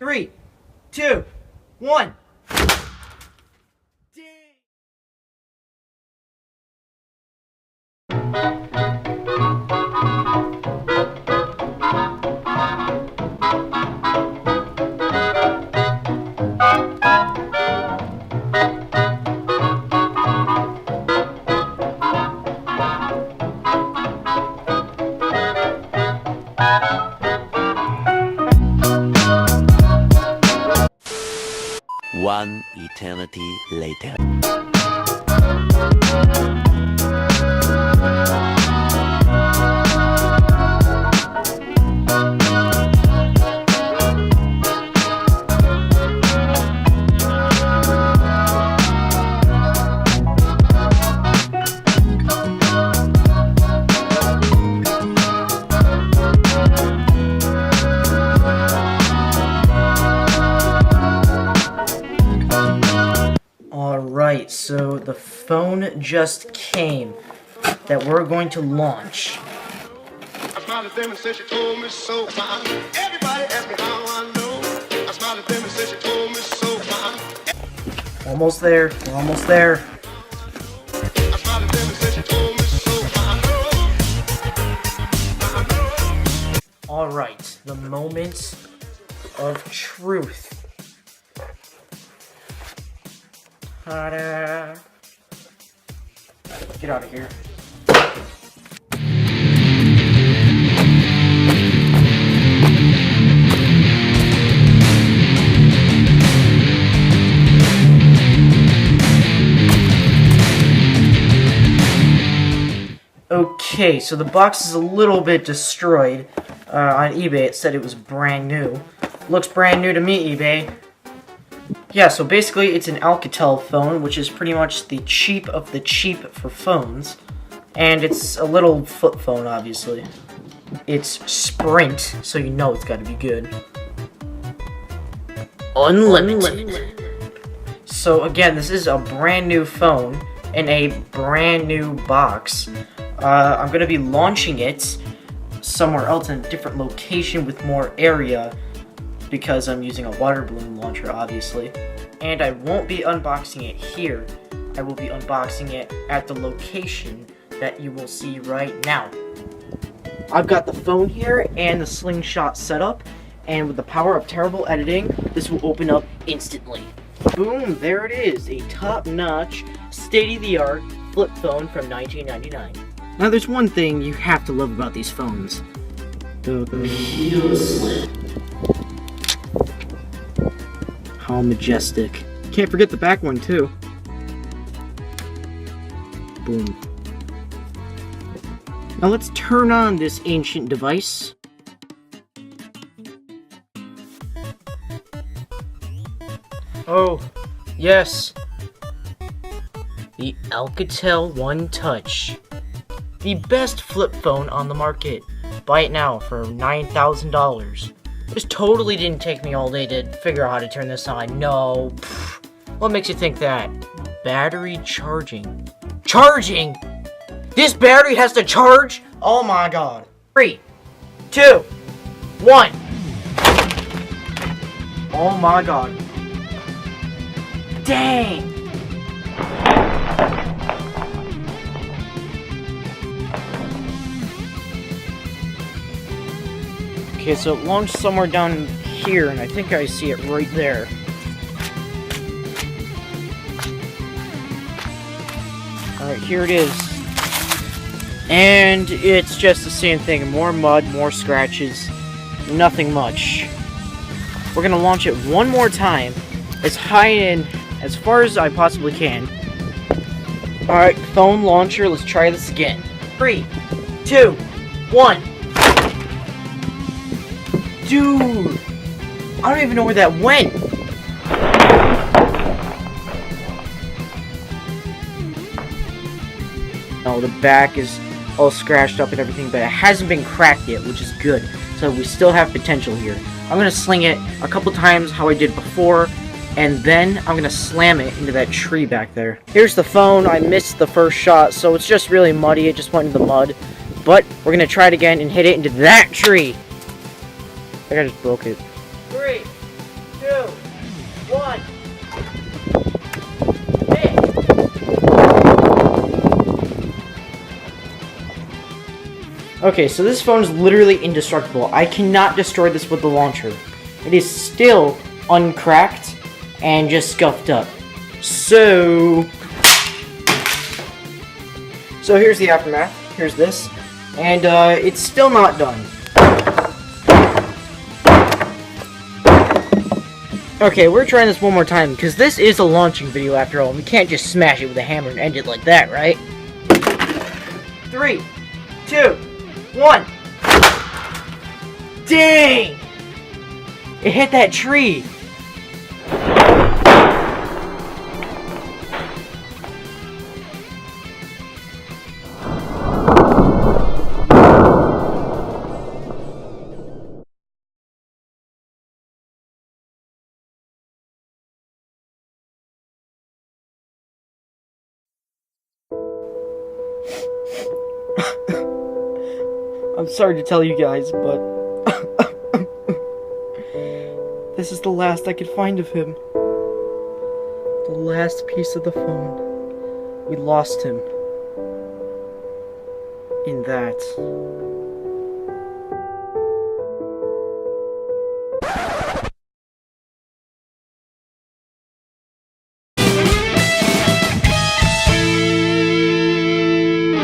3, 2, 1. One eternity later. Alright, so the phone just came that we're going to launch. I smiled at them and said she told me so. Everybody asked me how I know. I smiled at them and said she told me so. Almost there, we're almost there. I smiled at them and said she told me so. I know. Alright, the moment of truth. Ta-da! Get out of here. Okay, so the box is a little bit destroyed. On eBay it said it was brand new. Looks brand new to me, eBay. Yeah, so basically it's an Alcatel phone, which is pretty much the cheap of the cheap for phones. And it's a little flip phone, obviously. It's Sprint, so you know it's gotta be good. Unlimited. So again, this is a brand new phone in a brand new box. I'm gonna be launching it somewhere else in a different location with more area, because I'm using a water balloon launcher, obviously. And I won't be unboxing it here. I will be unboxing it at the location that you will see right now. I've got the phone here and the slingshot set up, and with the power of terrible editing, this will open up instantly. Boom, there it is, a top-notch, state-of-the-art flip phone from 1999. Now there's one thing you have to love about these phones. The heel slit. How majestic. Can't forget the back one, too. Boom. Now let's turn on this ancient device. Oh, yes. The Alcatel OneTouch. The best flip phone on the market. Buy it now for $9,000. This totally didn't take me all day to figure out how to turn this on. No. Pfft. What makes you think that? Battery charging. Charging? This battery has to charge? Oh my god. 3, 2, 1. Oh my god. Dang. Okay, so it launched somewhere down here, and I think I see it right there. Alright, here it is. And it's just the same thing. More mud, more scratches. Nothing much. We're gonna launch it one more time. As high and as far as I possibly can. Alright, phone launcher, let's try this again. 3, 2, 1. Dude! I don't even know where that went! Oh, the back is all scratched up and everything, but it hasn't been cracked yet, which is good. So we still have potential here. I'm gonna sling it a couple times how I did before, and then I'm gonna slam it into that tree back there. Here's the phone. I missed the first shot, so it's just really muddy. It just went into the mud. But we're gonna try it again and hit it into that tree. I think I just broke it. 3, 2, 1. Hit. Okay, so this phone is literally indestructible. I cannot destroy this with the launcher. It is still uncracked and just scuffed up. So here's the aftermath. Here's this. And it's still not done. Okay, we're trying this one more time, because this is a launching video after all, and we can't just smash it with a hammer and end it like that, right? 3, 2, 1. Dang! It hit that tree! I'm sorry to tell you guys, but this is the last I could find of him. The last piece of the phone. We lost him in that.